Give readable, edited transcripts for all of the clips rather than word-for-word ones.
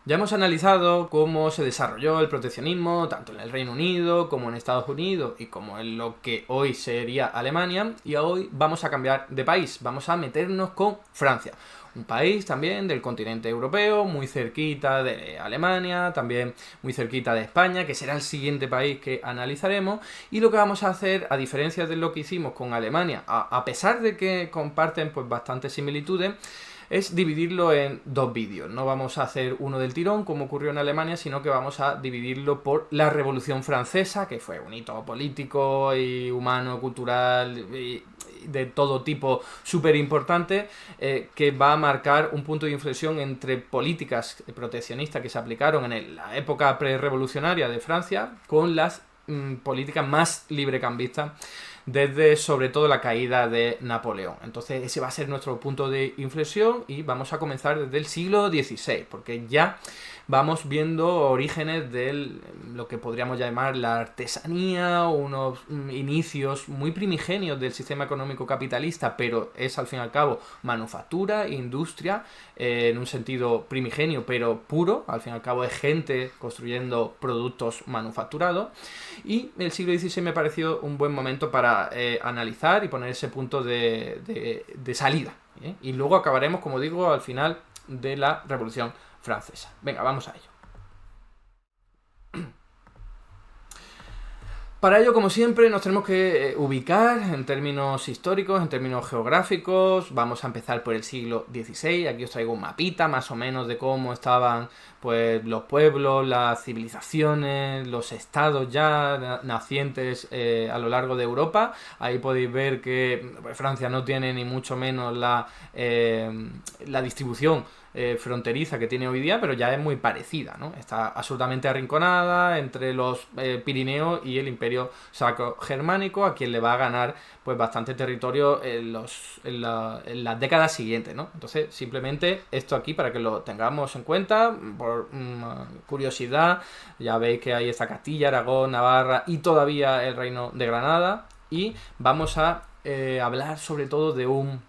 Ya hemos analizado cómo se desarrolló el proteccionismo tanto en el Reino Unido como en Estados Unidos y como en lo que hoy sería Alemania, y hoy vamos a cambiar de país, vamos a meternos con Francia. Un país también del continente europeo, muy cerquita de Alemania, también muy cerquita de España, que será el siguiente país que analizaremos. Y lo que vamos a hacer, a diferencia de lo que hicimos con Alemania, a pesar de que comparten pues bastantes similitudes, es dividirlo en dos vídeos. No vamos a hacer uno del tirón, como ocurrió en Alemania, sino que vamos a dividirlo por la Revolución Francesa, que fue un hito político y humano, cultural y de todo tipo súper importante, que va a marcar un punto de inflexión entre políticas proteccionistas que se aplicaron en la época prerevolucionaria de Francia con las políticas más librecambistas desde sobre todo la caída de Napoleón. Entonces ese va a ser nuestro punto de inflexión y vamos a comenzar desde el siglo XVI, porque ya vamos viendo orígenes de lo que podríamos llamar la artesanía, unos inicios muy primigenios del sistema económico capitalista, pero es al fin y al cabo manufactura, industria, en un sentido primigenio, pero puro, al fin y al cabo es gente construyendo productos manufacturados, y el siglo XVI me pareció un buen momento para analizar y poner ese punto de salida. Y luego acabaremos, como digo, al final de la Revolución Francesa. Venga, vamos a ello. Para ello, como siempre, nos tenemos que ubicar en términos históricos, en términos geográficos. Vamos a empezar por el siglo XVI. Aquí os traigo un mapita más o menos de cómo estaban pues los pueblos, las civilizaciones, los estados ya nacientes a lo largo de Europa. Ahí podéis ver que pues, Francia no tiene ni mucho menos la distribución fronteriza que tiene hoy día, pero ya es muy parecida, ¿no? Está absolutamente arrinconada entre los Pirineos y el Imperio Sacro-Germánico, a quien le va a ganar pues bastante territorio en las décadas siguientes, ¿no? Entonces, simplemente esto aquí para que lo tengamos en cuenta, por curiosidad, ya veis que hay esta Castilla, Aragón, Navarra y todavía el Reino de Granada, y vamos a hablar sobre todo de un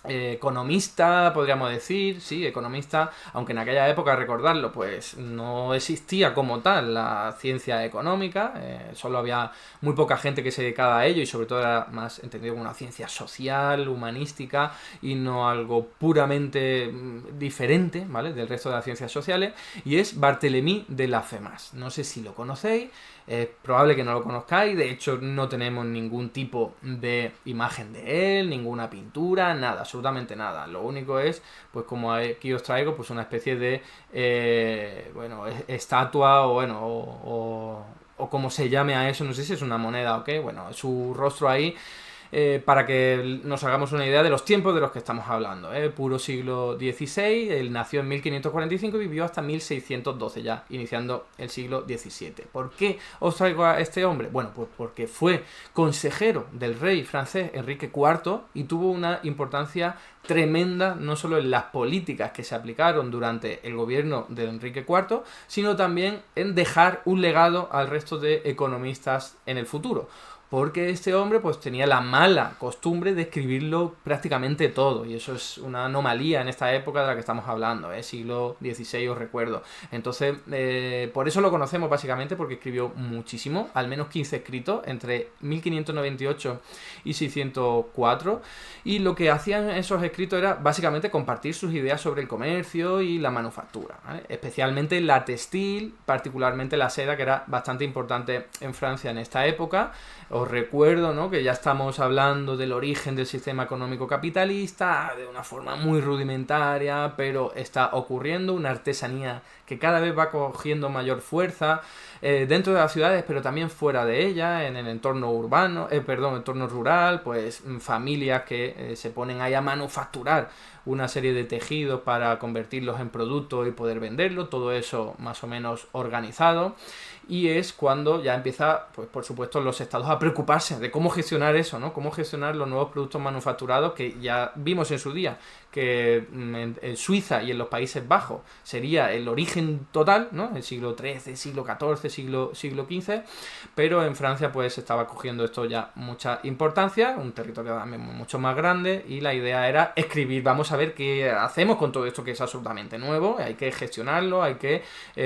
economista, podríamos decir, sí, economista, aunque en aquella época, recordarlo, pues no existía como tal la ciencia económica, solo había muy poca gente que se dedicaba a ello y sobre todo era más entendido como una ciencia social, humanística y no algo puramente diferente, ¿vale?, del resto de las ciencias sociales, y es Barthélemy de Laffemas. No sé si lo conocéis, es probable que no lo conozcáis, de hecho no tenemos ningún tipo de imagen de él, ninguna pintura, nada, absolutamente nada. Lo único es, pues como aquí os traigo, pues una especie de, bueno, estatua o bueno, o como se llame a eso, no sé si es una moneda o qué, bueno, su rostro ahí, para que nos hagamos una idea de los tiempos de los que estamos hablando. Puro siglo XVI, él nació en 1545 y vivió hasta 1612, ya iniciando el siglo XVII. ¿Por qué os traigo a este hombre? Bueno, pues porque fue consejero del rey francés Enrique IV y tuvo una importancia tremenda no solo en las políticas que se aplicaron durante el gobierno de Enrique IV, sino también en dejar un legado al resto de economistas en el futuro. Porque este hombre pues tenía la mala costumbre de escribirlo prácticamente todo, y eso es una anomalía en esta época de la que estamos hablando, siglo XVI os recuerdo. Entonces, por eso lo conocemos básicamente, porque escribió muchísimo, al menos 15 escritos entre 1598 y 604, y lo que hacían esos escritos era básicamente compartir sus ideas sobre el comercio y la manufactura, ¿vale?, especialmente la textil, particularmente la seda, que era bastante importante en Francia en esta época. Os recuerdo, ¿no?, que ya estamos hablando del origen del sistema económico capitalista de una forma muy rudimentaria, pero está ocurriendo una artesanía que cada vez va cogiendo mayor fuerza dentro de las ciudades, pero también fuera de ellas, en el entorno urbano, entorno rural, pues familias que se ponen ahí a manufacturar una serie de tejidos para convertirlos en productos y poder venderlos, todo eso más o menos organizado. Y es cuando ya empieza, pues por supuesto, los estados a preocuparse preocuparse de cómo gestionar eso, ¿no? Cómo gestionar los nuevos productos manufacturados que ya vimos en su día, que en Suiza y en los Países Bajos sería el origen total, ¿no? El siglo XIII, siglo XIV, siglo XV, pero en Francia pues estaba cogiendo esto ya mucha importancia, un territorio también mucho más grande, y la idea era escribir, vamos a ver qué hacemos con todo esto que es absolutamente nuevo, hay que gestionarlo, hay que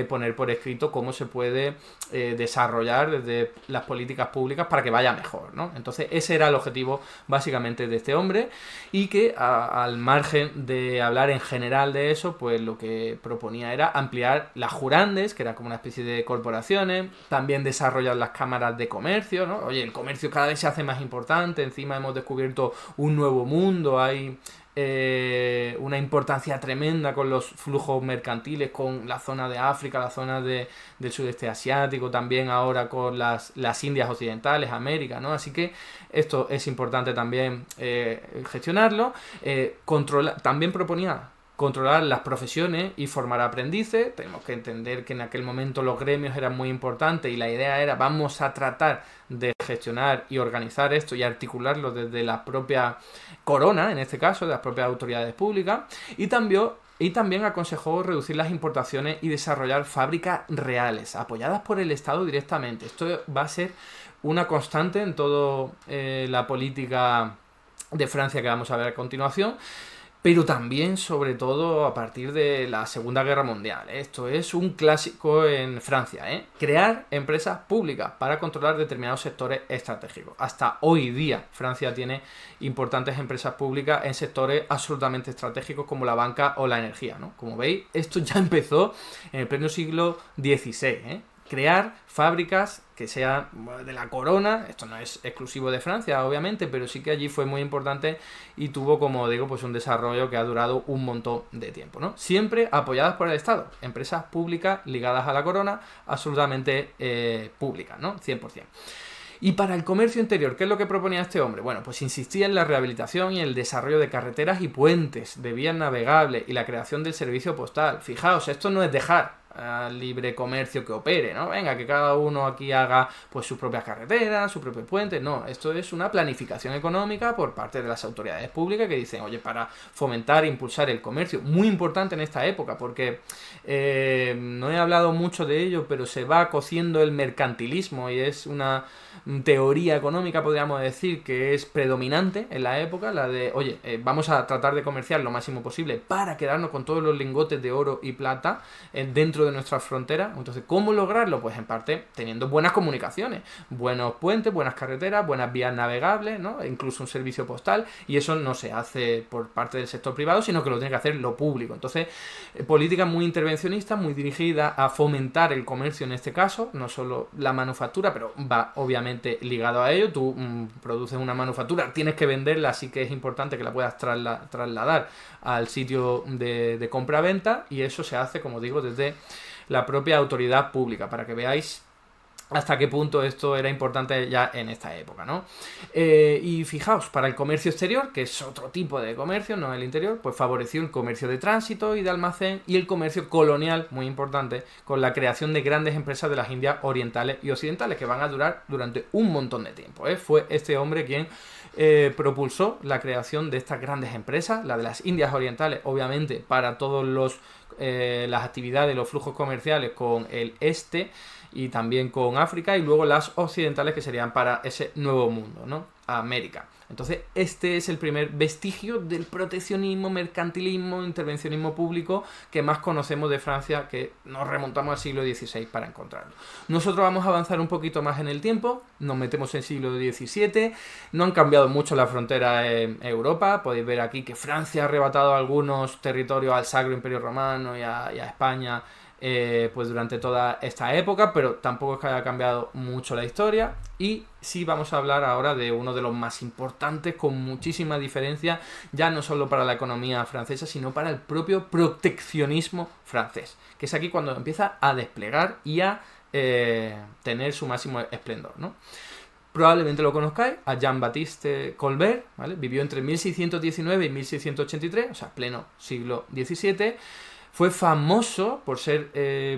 poner por escrito cómo se puede desarrollar desde las políticas públicas para que vaya mejor, ¿no? Entonces ese era el objetivo básicamente de este hombre, y que al margen de hablar en general de eso, pues lo que proponía era ampliar las jurandes, que era como una especie de corporaciones, también desarrollar las cámaras de comercio, ¿no? Oye, el comercio cada vez se hace más importante, encima hemos descubierto un nuevo mundo, hay una importancia tremenda con los flujos mercantiles, con la zona de África, la zona del sudeste asiático, también ahora con las Indias occidentales, América, ¿no? Así que esto es importante también gestionarlo. También proponía controlar las profesiones y formar aprendices. Tenemos que entender que en aquel momento los gremios eran muy importantes y la idea era vamos a tratar de gestionar y organizar esto y articularlo desde la propia corona, en este caso, de las propias autoridades públicas, y también aconsejó reducir las importaciones y desarrollar fábricas reales, apoyadas por el Estado directamente. Esto va a ser una constante en toda la política de Francia que vamos a ver a continuación, pero también, sobre todo, a partir de la Segunda Guerra Mundial. Esto es un clásico en Francia, ¿eh? Crear empresas públicas para controlar determinados sectores estratégicos. Hasta hoy día, Francia tiene importantes empresas públicas en sectores absolutamente estratégicos como la banca o la energía, ¿no? Como veis, esto ya empezó en el pleno siglo XVI, ¿eh? Crear fábricas que sean de la corona. Esto no es exclusivo de Francia, obviamente, pero sí que allí fue muy importante y tuvo, como digo, pues un desarrollo que ha durado un montón de tiempo, ¿no? Siempre apoyadas por el Estado, empresas públicas ligadas a la corona, absolutamente públicas, ¿no? 100%. Y para el comercio interior, ¿qué es lo que proponía este hombre? Bueno, pues insistía en la rehabilitación y el desarrollo de carreteras y puentes, de vías navegables y la creación del servicio postal. Fijaos, esto no es dejar al libre comercio que opere, ¿no? Venga, que cada uno aquí haga pues sus propias carreteras, su propio puente. No, esto es una planificación económica por parte de las autoridades públicas que dicen, oye, para fomentar e impulsar el comercio, muy importante en esta época, porque no he hablado mucho de ello, pero se va cociendo el mercantilismo y es una teoría económica, podríamos decir, que es predominante en la época, la de, oye, vamos a tratar de comerciar lo máximo posible para quedarnos con todos los lingotes de oro y plata dentro de nuestras fronteras. Entonces, ¿cómo lograrlo? Pues en parte teniendo buenas comunicaciones, buenos puentes, buenas carreteras, buenas vías navegables, ¿no? E incluso un servicio postal, y eso no se hace por parte del sector privado, sino que lo tiene que hacer lo público. Entonces, políticas muy intervencionistas, muy dirigidas a fomentar el comercio en este caso, no solo la manufactura, pero va obviamente ligado a ello. Tú produces una manufactura, tienes que venderla, así que es importante que la puedas trasladar al sitio de compra-venta, y eso se hace, como digo, desde la propia autoridad pública, para que veáis hasta qué punto esto era importante ya en esta época, ¿no? Y fijaos, para el comercio exterior, que es otro tipo de comercio, no el interior, pues favoreció el comercio de tránsito y de almacén y el comercio colonial, muy importante, con la creación de grandes empresas de las Indias orientales y occidentales, que van a durar durante un montón de tiempo, ¿eh? Fue este hombre quien propulsó la creación de estas grandes empresas, la de las Indias orientales, obviamente, para todos las actividades, los flujos comerciales con el este y también con África, y luego las occidentales, que serían para ese nuevo mundo, ¿no? América. Entonces, este es el primer vestigio del proteccionismo, mercantilismo, intervencionismo público que más conocemos de Francia, que nos remontamos al siglo XVI para encontrarlo. Nosotros vamos a avanzar un poquito más en el tiempo, nos metemos en el siglo XVII, no han cambiado mucho las fronteras en Europa, podéis ver aquí que Francia ha arrebatado algunos territorios al Sacro Imperio Romano y a España, pues durante toda esta época, pero tampoco es que haya cambiado mucho la historia. Y sí vamos a hablar ahora de uno de los más importantes, con muchísima diferencia, ya no solo para la economía francesa, sino para el propio proteccionismo francés, que es aquí cuando empieza a desplegar y a tener su máximo esplendor, ¿no? Probablemente lo conozcáis, a Jean-Baptiste Colbert, ¿vale? Vivió entre 1619 y 1683, o sea, pleno siglo XVII. Fue famoso por ser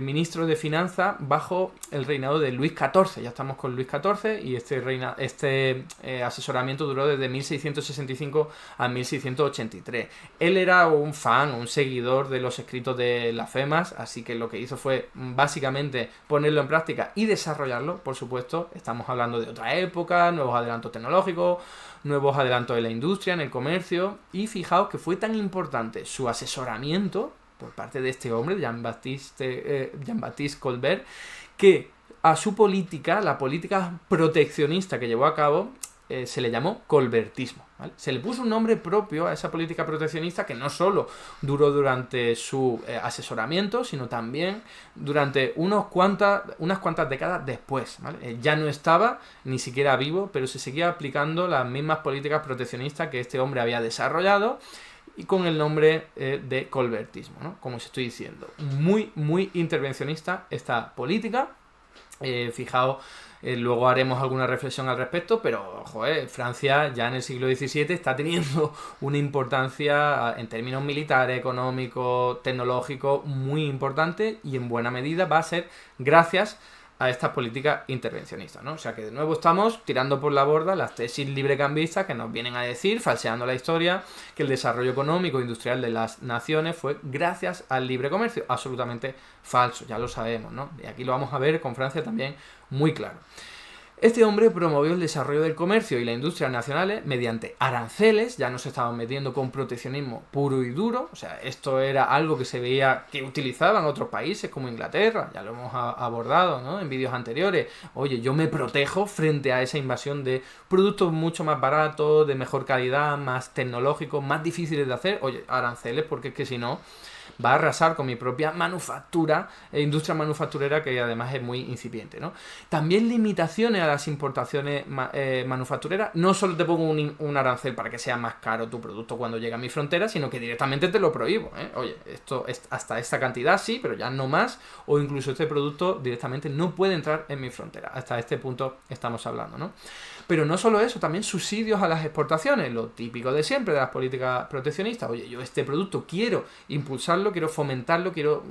ministro de Finanzas bajo el reinado de Luis XIV. Ya estamos con Luis XIV y este asesoramiento duró desde 1665 a 1683. Él era un fan, un seguidor de los escritos de las FEMAS, así que lo que hizo fue básicamente ponerlo en práctica y desarrollarlo, por supuesto. Estamos hablando de otra época, nuevos adelantos tecnológicos, nuevos adelantos en la industria, en el comercio, y fijaos que fue tan importante su asesoramiento por parte de este hombre, Jean-Baptiste Colbert, que a su política, la política proteccionista que llevó a cabo, se le llamó colbertismo, ¿vale? Se le puso un nombre propio a esa política proteccionista que no solo duró durante su asesoramiento, sino también durante unas cuantas décadas después, ¿vale? Ya no estaba ni siquiera vivo, pero se seguía aplicando las mismas políticas proteccionistas que este hombre había desarrollado, y con el nombre de colbertismo, ¿no? Como os estoy diciendo, muy, muy intervencionista esta política. Fijaos, luego haremos alguna reflexión al respecto, pero Francia ya en el siglo XVII está teniendo una importancia en términos militares, económicos, tecnológicos muy importante, y en buena medida va a ser gracias a estas políticas intervencionistas, ¿no? O sea que de nuevo estamos tirando por la borda las tesis librecambistas que nos vienen a decir, falseando la historia, que el desarrollo económico e industrial de las naciones fue gracias al libre comercio. Absolutamente falso, ya lo sabemos, ¿no? Y aquí lo vamos a ver con Francia también muy claro. Este hombre promovió el desarrollo del comercio y la industria nacionales mediante aranceles. Ya no se estaban metiendo con proteccionismo puro y duro, o sea, esto era algo que se veía que utilizaban otros países como Inglaterra, ya lo hemos abordado, ¿no?, en vídeos anteriores. Oye, yo me protejo frente a esa invasión de productos mucho más baratos, de mejor calidad, más tecnológicos, más difíciles de hacer. Oye, aranceles, porque es que si no va a arrasar con mi propia manufactura, industria manufacturera, que además es muy incipiente, ¿no? También limitaciones a las importaciones manufactureras. No solo te pongo un arancel para que sea más caro tu producto cuando llega a mi frontera, sino que directamente te lo prohíbo, ¿eh? Oye, esto es hasta esta cantidad sí, pero ya no más, o incluso este producto directamente no puede entrar en mi frontera. Hasta este punto estamos hablando, ¿no? Pero no solo eso, también subsidios a las exportaciones, lo típico de siempre de las políticas proteccionistas. Oye, yo este producto quiero impulsarlo, quiero fomentarlo, quiero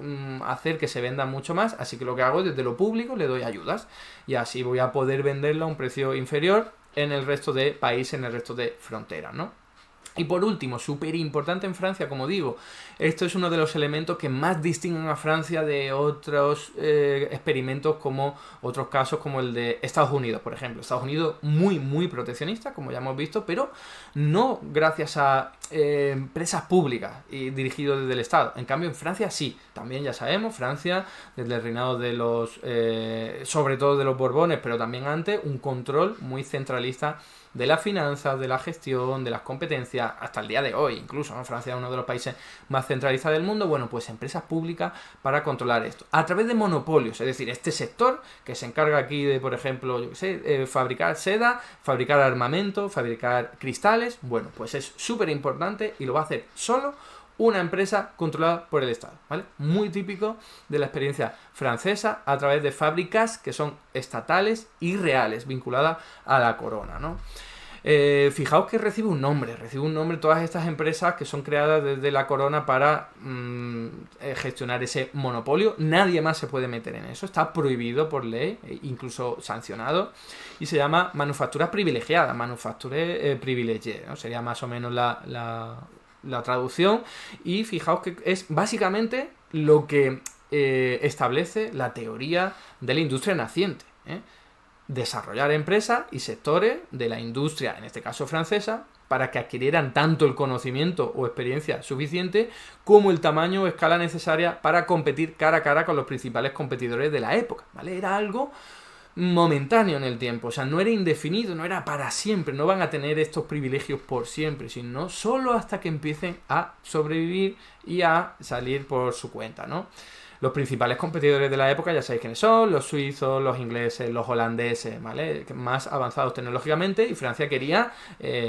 hacer que se venda mucho más, así que lo que hago desde lo público le doy ayudas, y así voy a poder venderlo a un precio inferior en el resto de países, en el resto de fronteras, ¿no? Y por último, súper importante en Francia, como digo, esto es uno de los elementos que más distinguen a Francia de otros experimentos, como otros casos como el de Estados Unidos, por ejemplo. Estados Unidos muy, muy proteccionista, como ya hemos visto, pero no gracias a empresas públicas y dirigidos desde el Estado. En cambio, en Francia sí. También ya sabemos, Francia, desde el reinado de los, sobre todo de los Borbones, pero también antes, un control muy centralista de las finanzas, de la gestión, de las competencias, hasta el día de hoy incluso, ¿no? Francia es uno de los países más centralizados del mundo. Bueno, pues empresas públicas para controlar esto, a través de monopolios, es decir, este sector que se encarga aquí de, por ejemplo, yo qué sé, fabricar seda, fabricar armamento, fabricar cristales. Bueno, pues es súper importante y lo va a hacer solo una empresa controlada por el Estado, ¿vale? Muy típico de la experiencia francesa, a través de fábricas que son estatales y reales, vinculadas a la corona, ¿no? Fijaos que recibe un nombre todas estas empresas que son creadas desde la corona para gestionar ese monopolio. Nadie más se puede meter en eso, está prohibido por ley, incluso sancionado, y se llama manufactura privilegiada, manufacture privilegiée, ¿no? Sería más o menos la traducción. Y fijaos que es básicamente lo que establece la teoría de la industria naciente, ¿eh? Desarrollar empresas y sectores de la industria, en este caso francesa, para que adquirieran tanto el conocimiento o experiencia suficiente como el tamaño o escala necesaria para competir cara a cara con los principales competidores de la época, ¿vale? Era algo momentáneo en el tiempo, o sea, no era indefinido, no era para siempre, no van a tener estos privilegios por siempre, sino solo hasta que empiecen a sobrevivir y a salir por su cuenta, ¿no? Los principales competidores de la época ya sabéis quiénes son: los suizos, los ingleses, los holandeses, ¿vale? Más avanzados tecnológicamente, y Francia quería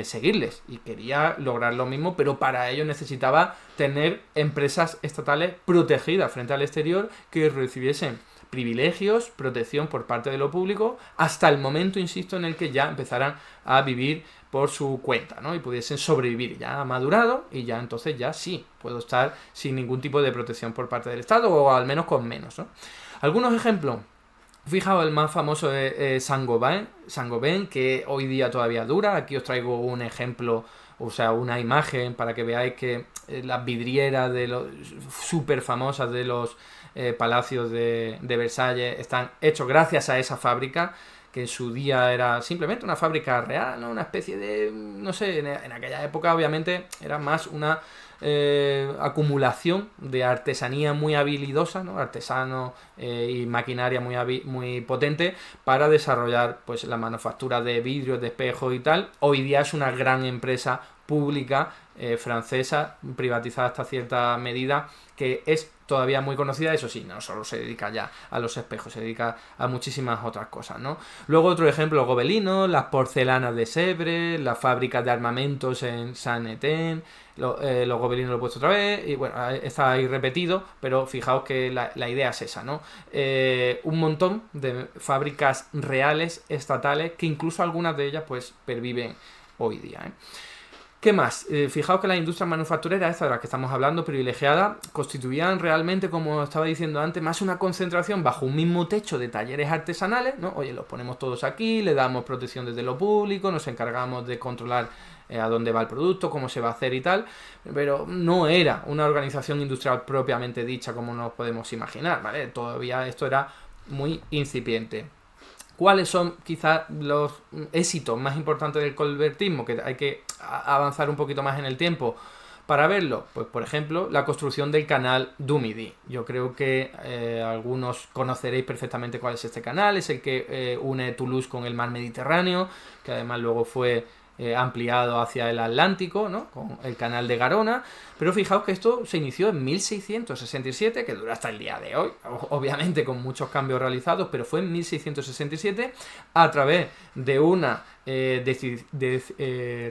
seguirles y quería lograr lo mismo, pero para ello necesitaba tener empresas estatales protegidas frente al exterior, que recibiesen privilegios, protección por parte de lo público, hasta el momento, insisto, en el que ya empezaran a vivir por su cuenta, ¿no? Y pudiesen sobrevivir. Ya ha madurado y ya entonces ya sí, puedo estar sin ningún tipo de protección por parte del Estado, o al menos con menos, ¿no? Algunos ejemplos. Fijaos, el más famoso es Saint-Gobain, que hoy día todavía dura. Aquí os traigo un ejemplo, o sea, una imagen para que veáis que las vidrieras de los súper famosas de los palacios de Versalles están hechos gracias a esa fábrica, que en su día era simplemente una fábrica real, ¿no? Una especie de, no sé, en aquella época obviamente era más una acumulación de artesanía muy habilidosa, ¿no? Artesanos y maquinaria muy potente para desarrollar pues la manufactura de vidrios, de espejos y tal. Hoy día es una gran empresa pública francesa, privatizada hasta cierta medida, que es todavía muy conocida. Eso sí, no solo se dedica ya a los espejos, se dedica a muchísimas otras cosas, ¿no? Luego otro ejemplo, Gobelino, las porcelanas de Sèvres, las fábricas de armamentos en Saint-Étienne, los Gobelinos lo he puesto otra vez, y bueno, está ahí repetido, pero fijaos que la idea es esa, ¿no? Un montón de fábricas reales, estatales, que incluso algunas de ellas pues perviven hoy día, ¿eh? ¿Qué más? Fijaos que las industrias manufactureras, estas de las que estamos hablando, privilegiadas, constituían realmente, como estaba diciendo antes, más una concentración bajo un mismo techo de talleres artesanales, ¿no? Oye, los ponemos todos aquí, le damos protección desde lo público, nos encargamos de controlar a dónde va el producto, cómo se va a hacer y tal, pero no era una organización industrial propiamente dicha como nos podemos imaginar, ¿vale? Todavía esto era muy incipiente. ¿Cuáles son quizás los éxitos más importantes del colbertismo? Que hay que avanzar un poquito más en el tiempo para verlo. Pues por ejemplo, la construcción del canal du Midi. Yo creo que algunos conoceréis perfectamente cuál es este canal. Es el que une Toulouse con el mar Mediterráneo, que además luego fue ampliado hacia el Atlántico, ¿no? Con el canal de Garona. Pero fijaos que esto se inició en 1667, que dura hasta el día de hoy, obviamente con muchos cambios realizados, pero fue en 1667 a través de una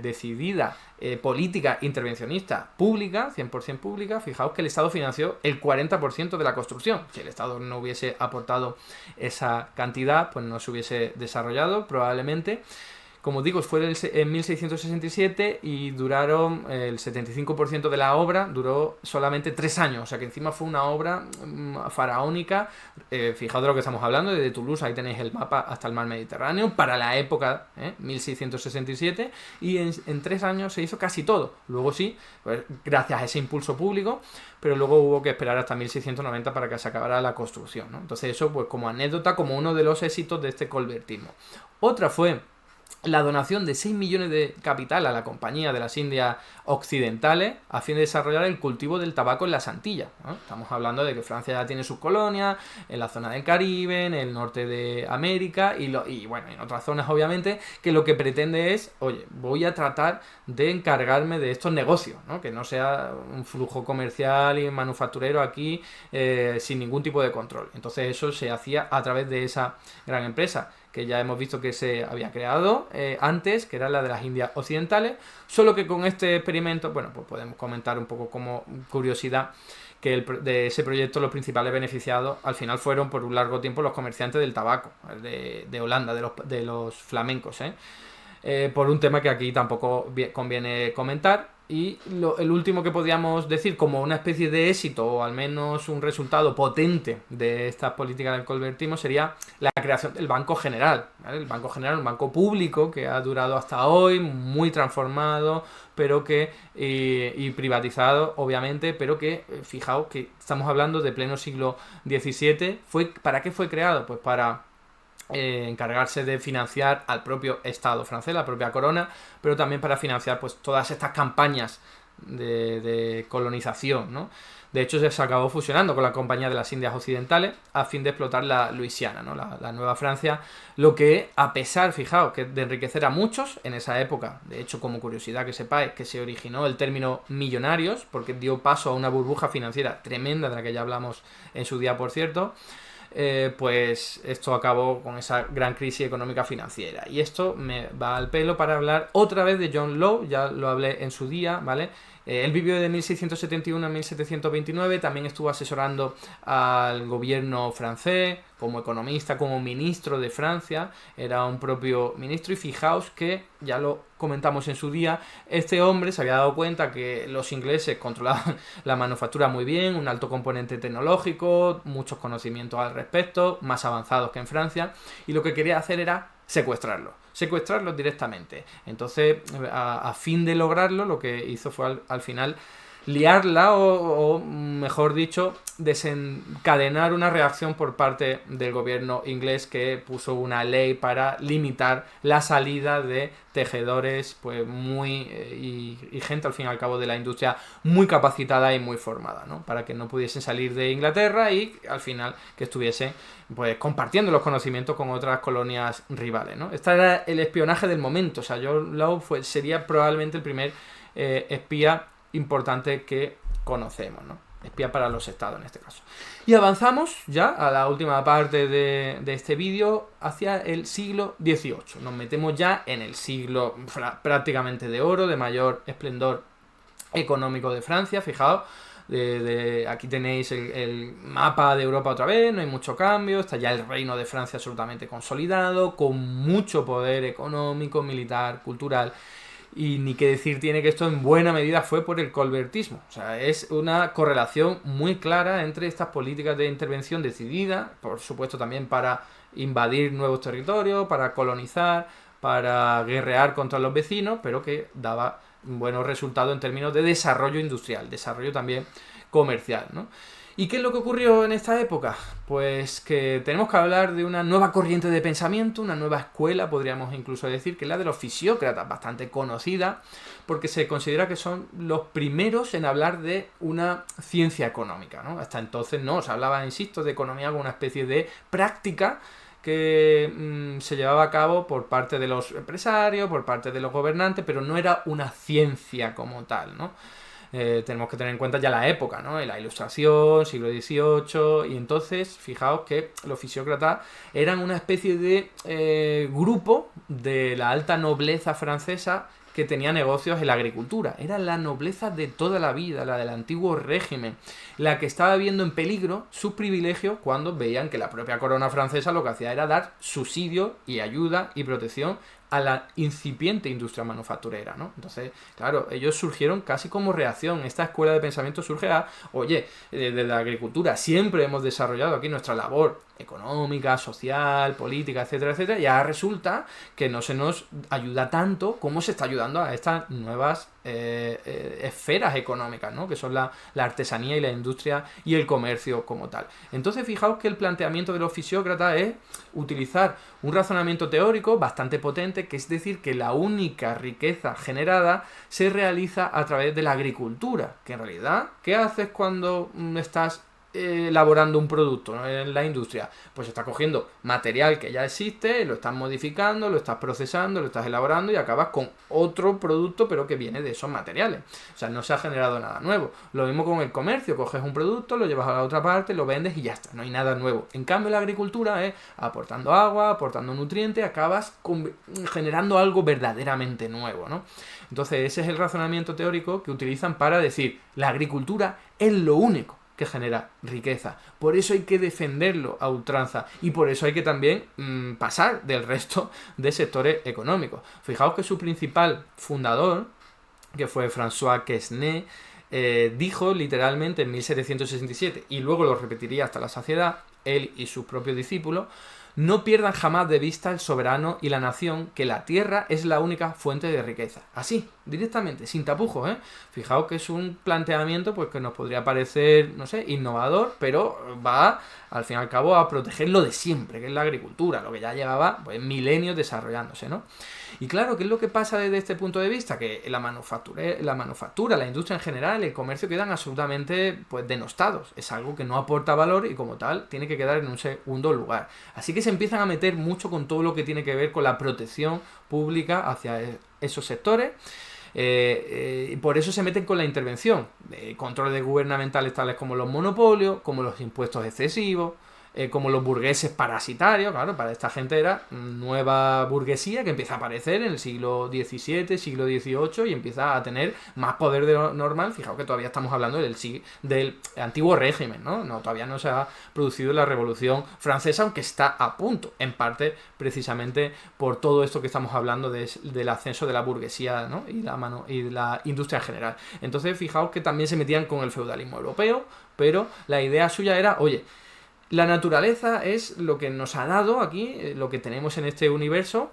decidida política intervencionista pública, 100% pública. Fijaos que el Estado financió el 40% de la construcción. Si el Estado no hubiese aportado esa cantidad, pues no se hubiese desarrollado probablemente. Como digo, fue en 1667 y duraron el 75% de la obra, duró solamente 3 años, o sea que encima fue una obra faraónica. Fijaos de lo que estamos hablando, desde Toulouse, ahí tenéis el mapa, hasta el mar Mediterráneo, para la época, 1667, y en 3 años se hizo casi todo. Luego sí, pues, gracias a ese impulso público, pero luego hubo que esperar hasta 1690 para que se acabara la construcción, ¿no? Entonces eso, pues como anécdota, como uno de los éxitos de este colbertismo. Otra fue la donación de 6 millones de capital a la Compañía de las Indias Occidentales a fin de desarrollar el cultivo del tabaco en las Antillas, ¿no? Estamos hablando de que Francia ya tiene sus colonias en la zona del Caribe, en el norte de América y bueno, en otras zonas obviamente, que lo que pretende es, oye, voy a tratar de encargarme de estos negocios, ¿no? Que no sea un flujo comercial y manufacturero aquí sin ningún tipo de control. Entonces eso se hacía a través de esa gran empresa, que ya hemos visto que se había creado antes, que era la de las Indias Occidentales, solo que con este experimento, bueno, pues podemos comentar un poco como curiosidad que de ese proyecto los principales beneficiados al final fueron por un largo tiempo los comerciantes del tabaco, de Holanda, de los flamencos, por un tema que aquí tampoco conviene comentar. Y el último que podríamos decir como una especie de éxito, o al menos un resultado potente de estas políticas del colbertismo, sería la creación del Banco General, ¿vale? El Banco General, un banco público que ha durado hasta hoy, muy transformado, pero que y privatizado, obviamente, pero que, fijaos que estamos hablando de pleno siglo XVII. ¿Para qué fue creado? Pues para encargarse de financiar al propio Estado francés, la propia corona, pero también para financiar pues todas estas campañas de colonización, ¿no? De hecho, se acabó fusionando con la Compañía de las Indias Occidentales a fin de explotar la Luisiana, ¿no? La Nueva Francia, lo que, a pesar, fijaos, que de enriquecer a muchos en esa época, de hecho, como curiosidad que sepáis, que se originó el término millonarios, porque dio paso a una burbuja financiera tremenda, de la que ya hablamos en su día, por cierto. Pues esto acabó con esa gran crisis económica financiera. Y esto me va al pelo para hablar otra vez de John Law, ya lo hablé en su día, ¿vale? Él vivió de 1671 a 1729, también estuvo asesorando al gobierno francés como economista, como ministro de Francia, era un propio ministro, y fijaos que, ya lo comentamos en su día, este hombre se había dado cuenta que los ingleses controlaban la manufactura muy bien, un alto componente tecnológico, muchos conocimientos al respecto, más avanzados que en Francia, y lo que quería hacer era secuestrarlos directamente. Entonces, a fin de lograrlo, lo que hizo fue al final liarla o, mejor dicho, desencadenar una reacción por parte del gobierno inglés, que puso una ley para limitar la salida de tejedores pues muy y gente al fin y al cabo de la industria muy capacitada y muy formada, ¿no? Para que no pudiesen salir de Inglaterra y al final que estuviesen pues compartiendo los conocimientos con otras colonias rivales, ¿no? Este era el espionaje del momento. O sea, John Law sería probablemente el primer espía importante que conocemos, ¿no? Espía para los estados en este caso. Y avanzamos ya a la última parte de este vídeo, hacia el siglo XVIII. Nos metemos ya en el siglo prácticamente de oro, de mayor esplendor económico de Francia. Fijaos, aquí tenéis el mapa de Europa otra vez, no hay mucho cambio, está ya el reino de Francia absolutamente consolidado, con mucho poder económico, militar, cultural. Y ni que decir tiene que esto en buena medida fue por el colbertismo. O sea, es una correlación muy clara entre estas políticas de intervención decidida, por supuesto también para invadir nuevos territorios, para colonizar, para guerrear contra los vecinos, pero que daba buenos resultados en términos de desarrollo industrial, desarrollo también comercial, ¿no? ¿Y qué es lo que ocurrió en esta época? Pues que tenemos que hablar de una nueva corriente de pensamiento, una nueva escuela, podríamos incluso decir, que es la de los fisiócratas, bastante conocida, porque se considera que son los primeros en hablar de una ciencia económica, ¿no? Hasta entonces no, se hablaba, insisto, de economía como una especie de práctica que se llevaba a cabo por parte de los empresarios, por parte de los gobernantes, pero no era una ciencia como tal, ¿no? Tenemos que tener en cuenta ya la época, ¿no? La Ilustración, siglo XVIII, y entonces fijaos que los fisiócratas eran una especie de grupo de la alta nobleza francesa que tenía negocios en la agricultura. Era la nobleza de toda la vida, la del antiguo régimen, la que estaba viendo en peligro sus privilegios cuando veían que la propia corona francesa lo que hacía era dar subsidio y ayuda y protección a la incipiente industria manufacturera, ¿no? Entonces, claro, ellos surgieron casi como reacción. Esta escuela de pensamiento surge oye, desde la agricultura siempre hemos desarrollado aquí nuestra labor económica, social, política, etcétera, etcétera, y ahora resulta que no se nos ayuda tanto como se está ayudando a estas nuevas esferas económicas, ¿no? Que son la artesanía y la industria y el comercio como tal. Entonces, fijaos que el planteamiento de los fisiócratas es utilizar un razonamiento teórico bastante potente, que es decir, que la única riqueza generada se realiza a través de la agricultura, que en realidad, ¿qué haces cuando estás elaborando un producto, ¿no? En la industria? Pues estás cogiendo material que ya existe, lo estás modificando, lo estás procesando, lo estás elaborando y acabas con otro producto, pero que viene de esos materiales. O sea, no se ha generado nada nuevo. Lo mismo con el comercio, coges un producto, lo llevas a la otra parte, lo vendes y ya está, no hay nada nuevo. En cambio, la agricultura es aportando agua, aportando nutrientes, acabas generando algo verdaderamente nuevo, ¿no? Entonces, ese es el razonamiento teórico que utilizan para decir, la agricultura es lo único que genera riqueza. Por eso hay que defenderlo a ultranza y por eso hay que también pasar del resto de sectores económicos. Fijaos que su principal fundador, que fue François Quesnay, dijo literalmente en 1767, y luego lo repetiría hasta la saciedad, él y sus propios discípulos: no pierdan jamás de vista el soberano y la nación, que la tierra es la única fuente de riqueza. Así, directamente, sin tapujos, ¿eh? Fijaos que es un planteamiento pues que nos podría parecer, no sé, innovador, pero va, al fin y al cabo, a proteger lo de siempre, que es la agricultura, lo que ya llevaba pues milenios desarrollándose, ¿no? Y claro, ¿qué es lo que pasa desde este punto de vista? Que la manufactura, la industria en general, el comercio quedan absolutamente pues denostados. Es algo que no aporta valor y como tal tiene que quedar en un segundo lugar. Así que se empiezan a meter mucho con todo lo que tiene que ver con la protección pública hacia esos sectores. Por eso se meten con la intervención. Controles gubernamentales tales como los monopolios, como los impuestos excesivos, como los burgueses parasitarios. Claro, para esta gente era nueva burguesía que empieza a aparecer en el siglo XVII, siglo XVIII y empieza a tener más poder de lo normal. Fijaos que todavía estamos hablando del antiguo régimen, ¿no? Todavía no se ha producido la Revolución Francesa, aunque está a punto, en parte precisamente por todo esto que estamos hablando del ascenso de la burguesía, ¿no? y la industria en general. Entonces, fijaos que también se metían con el feudalismo europeo, pero la idea suya era, oye, la naturaleza es lo que nos ha dado aquí, lo que tenemos en este universo,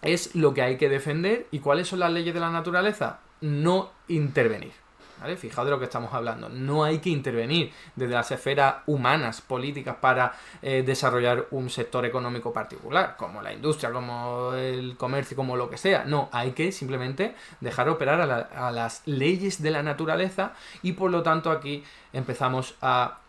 es lo que hay que defender. ¿Y cuáles son las leyes de la naturaleza? No intervenir. ¿Vale? Fijaos de lo que estamos hablando. No hay que intervenir desde las esferas humanas, políticas, para desarrollar un sector económico particular, como la industria, como el comercio, como lo que sea. No, hay que simplemente dejar operar a las leyes de la naturaleza, y por lo tanto aquí empezamos a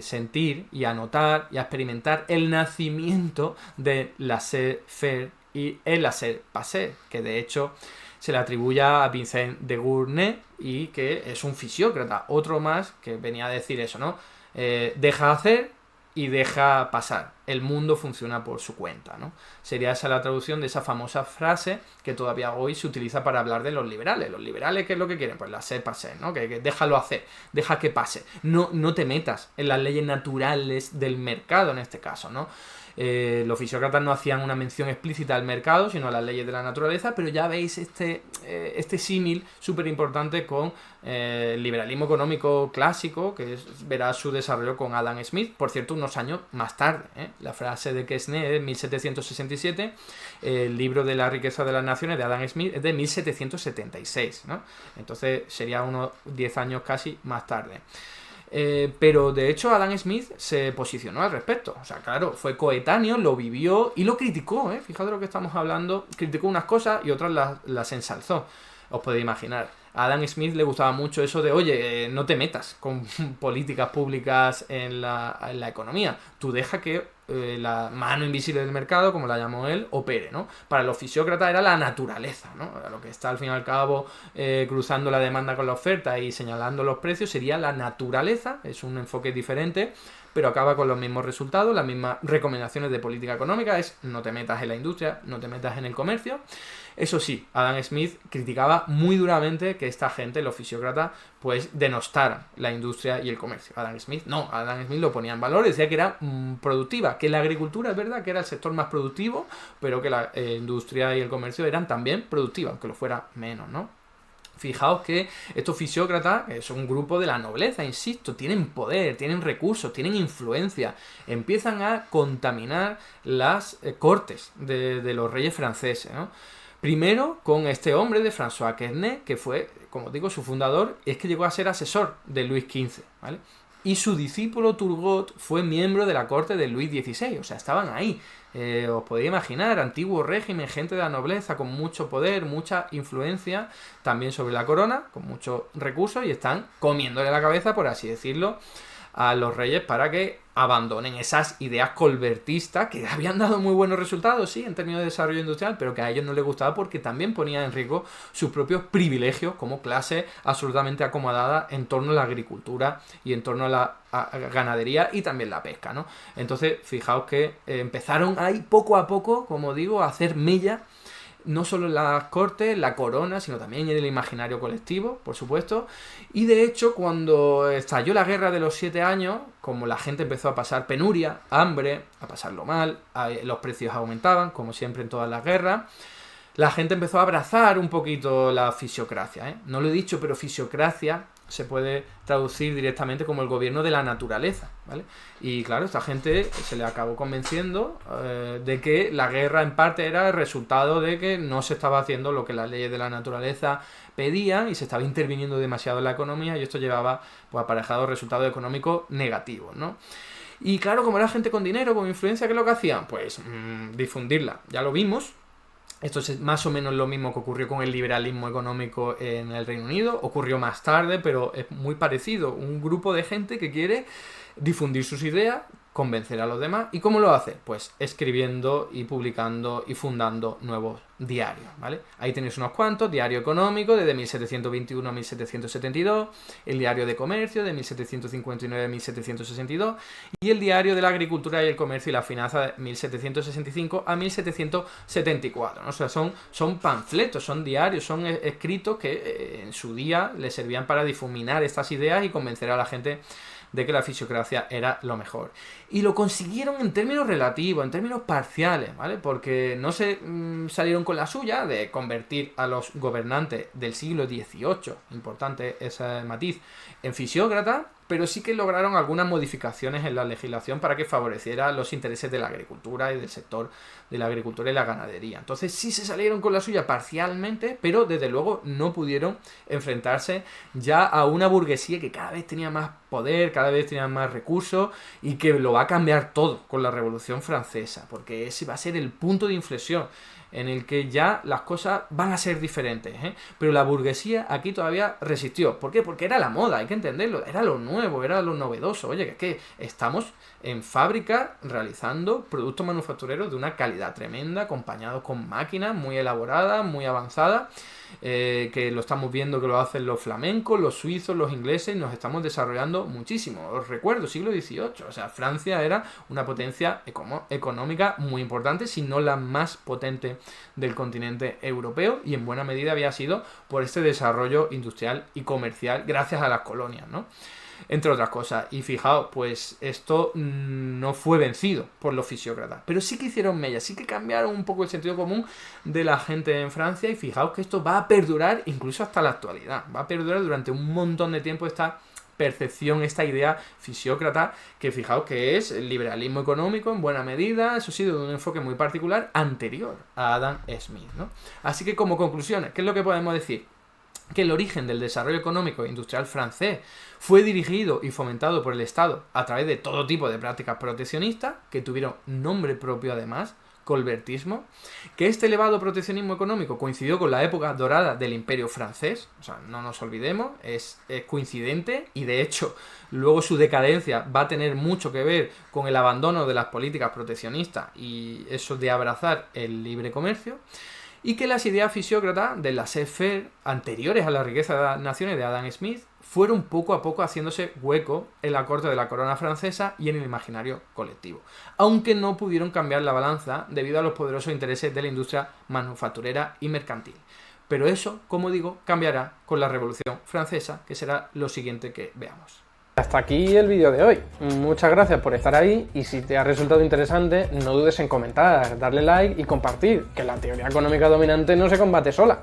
sentir y a notar y a experimentar el nacimiento del laissez-faire y el laissez-passer, que de hecho se le atribuye a Vincent de Gournay y que es un fisiócrata, otro más que venía a decir eso, ¿no? Deja hacer y deja pasar. El mundo funciona por su cuenta, ¿no? Sería esa la traducción de esa famosa frase que todavía hoy se utiliza para hablar de los liberales. Los liberales, ¿qué es lo que quieren? Pues laissez-passer, ¿no? Que déjalo hacer, deja que pase. No te metas en las leyes naturales del mercado en este caso, ¿no? Los fisiócratas no hacían una mención explícita al mercado, sino a las leyes de la naturaleza, pero ya veis este símil súper importante con el liberalismo económico clásico, que verá su desarrollo con Adam Smith, por cierto, unos años más tarde. La frase de Quesnay es de 1767, el libro de la riqueza de las naciones de Adam Smith es de 1776, ¿no? Entonces sería unos 10 años casi más tarde. Pero de hecho Adam Smith se posicionó al respecto. O sea, claro, fue coetáneo, lo vivió y lo criticó, Fijaos de lo que estamos hablando. Criticó unas cosas y otras las ensalzó. Os podéis imaginar. A Adam Smith le gustaba mucho eso de, oye, no te metas con políticas públicas en la economía. Tú deja que la mano invisible del mercado, como la llamó él, opere, ¿no? Para los fisiócratas era la naturaleza, ¿no? Lo que está al fin y al cabo cruzando la demanda con la oferta y señalando los precios sería la naturaleza. Es un enfoque diferente, pero acaba con los mismos resultados, las mismas recomendaciones de política económica. Es no te metas en la industria, no te metas en el comercio. Eso sí, Adam Smith criticaba muy duramente que esta gente, los fisiócratas, pues denostaran la industria y el comercio. Adam Smith lo ponía en valor, decía que era productiva, que la agricultura es verdad que era el sector más productivo, pero que la industria y el comercio eran también productivas, aunque lo fuera menos, ¿no? Fijaos que estos fisiócratas son un grupo de la nobleza, insisto, tienen poder, tienen recursos, tienen influencia, empiezan a contaminar las cortes de los reyes franceses, ¿no? Primero con este hombre de François Quesnay, que fue, como digo, su fundador, y es que llegó a ser asesor de Luis XV, ¿vale? Y su discípulo Turgot fue miembro de la corte de Luis XVI, o sea, estaban ahí. Os podéis imaginar, antiguo régimen, gente de la nobleza con mucho poder, mucha influencia, también sobre la corona, con muchos recursos, y están comiéndole la cabeza, por así decirlo, a los reyes para que abandonen esas ideas colbertistas que habían dado muy buenos resultados, sí, en términos de desarrollo industrial, pero que a ellos no les gustaba porque también ponían en riesgo sus propios privilegios como clase absolutamente acomodada en torno a la agricultura y en torno a la ganadería y también la pesca, ¿no? Entonces, fijaos que empezaron ahí poco a poco, como digo, a hacer mella, no solo en las cortes, la corona, sino también en el imaginario colectivo, por supuesto. Y de hecho, cuando estalló la guerra de los 7 años, como la gente empezó a pasar penuria, hambre, a pasarlo mal, los precios aumentaban, como siempre en todas las guerras, la gente empezó a abrazar un poquito la fisiocracia, No lo he dicho, pero fisiocracia se puede traducir directamente como el gobierno de la naturaleza, ¿vale? Y claro, esta gente se le acabó convenciendo de que la guerra en parte era el resultado de que no se estaba haciendo lo que las leyes de la naturaleza pedían y se estaba interviniendo demasiado en la economía, y esto llevaba pues aparejados resultados económicos negativos, ¿no? Y claro, como era gente con dinero, con influencia, ¿qué es lo que hacían? Pues difundirla. Ya lo vimos. Esto es más o menos lo mismo que ocurrió con el liberalismo económico en el Reino Unido. Ocurrió más tarde, pero es muy parecido. Un grupo de gente que quiere difundir sus ideas, convencer a los demás. ¿Y cómo lo hace? Pues escribiendo y publicando y fundando nuevos diarios, ¿vale? Ahí tenéis unos cuantos: Diario Económico desde 1721 a 1772, el Diario de Comercio de 1759 a 1762 y el Diario de la Agricultura y el Comercio y la Finanza de 1765 a 1774, ¿no? O sea, son panfletos, son diarios, son escritos que en su día le servían para difuminar estas ideas y convencer a la gente de que la fisiocracia era lo mejor. Y lo consiguieron en términos relativos, en términos parciales, ¿vale? Porque no se salieron con la suya de convertir a los gobernantes del siglo XVIII, importante ese matiz, en fisiócratas, pero sí que lograron algunas modificaciones en la legislación para que favoreciera los intereses de la agricultura y del sector de la agricultura y la ganadería. Entonces sí se salieron con la suya parcialmente, pero desde luego no pudieron enfrentarse ya a una burguesía que cada vez tenía más poder, cada vez tenía más recursos y que lo va a cambiar todo con la Revolución Francesa, porque ese va a ser el punto de inflexión en el que ya las cosas van a ser diferentes, ¿eh? Pero la burguesía aquí todavía resistió. ¿Por qué? Porque era la moda, hay que entenderlo, era lo nuevo, era lo novedoso. Oye, que es que estamos en fábrica realizando productos manufactureros de una calidad tremenda, acompañados con máquinas muy elaboradas, muy avanzadas, que lo estamos viendo que lo hacen los flamencos, los suizos, los ingleses, nos estamos desarrollando muchísimo. Os recuerdo, siglo XVIII, o sea, Francia era una potencia económica muy importante, si no la más potente del continente europeo, y en buena medida había sido por este desarrollo industrial y comercial gracias a las colonias, ¿no? Entre otras cosas. Y fijaos, pues esto no fue vencido por los fisiócratas, pero sí que hicieron mella, sí que cambiaron un poco el sentido común de la gente en Francia, y fijaos que esto va a perdurar incluso hasta la actualidad, va a perdurar durante un montón de tiempo esta percepción, esta idea fisiócrata, que fijaos que es el liberalismo económico en buena medida, eso sí, de un enfoque muy particular anterior a Adam Smith, ¿no? Así que como conclusiones, ¿qué es lo que podemos decir? Que el origen del desarrollo económico e industrial francés fue dirigido y fomentado por el Estado a través de todo tipo de prácticas proteccionistas, que tuvieron nombre propio además, colbertismo, que este elevado proteccionismo económico coincidió con la época dorada del Imperio francés, o sea, no nos olvidemos, es coincidente, y de hecho luego su decadencia va a tener mucho que ver con el abandono de las políticas proteccionistas y eso de abrazar el libre comercio, y que las ideas fisiócratas de laissez-faire anteriores a la riqueza de las naciones de Adam Smith fueron poco a poco haciéndose hueco en la corte de la corona francesa y en el imaginario colectivo, aunque no pudieron cambiar la balanza debido a los poderosos intereses de la industria manufacturera y mercantil. Pero eso, como digo, cambiará con la Revolución Francesa, que será lo siguiente que veamos. Hasta aquí el vídeo de hoy. Muchas gracias por estar ahí, y si te ha resultado interesante, no dudes en comentar, darle like y compartir, que la teoría económica dominante no se combate sola.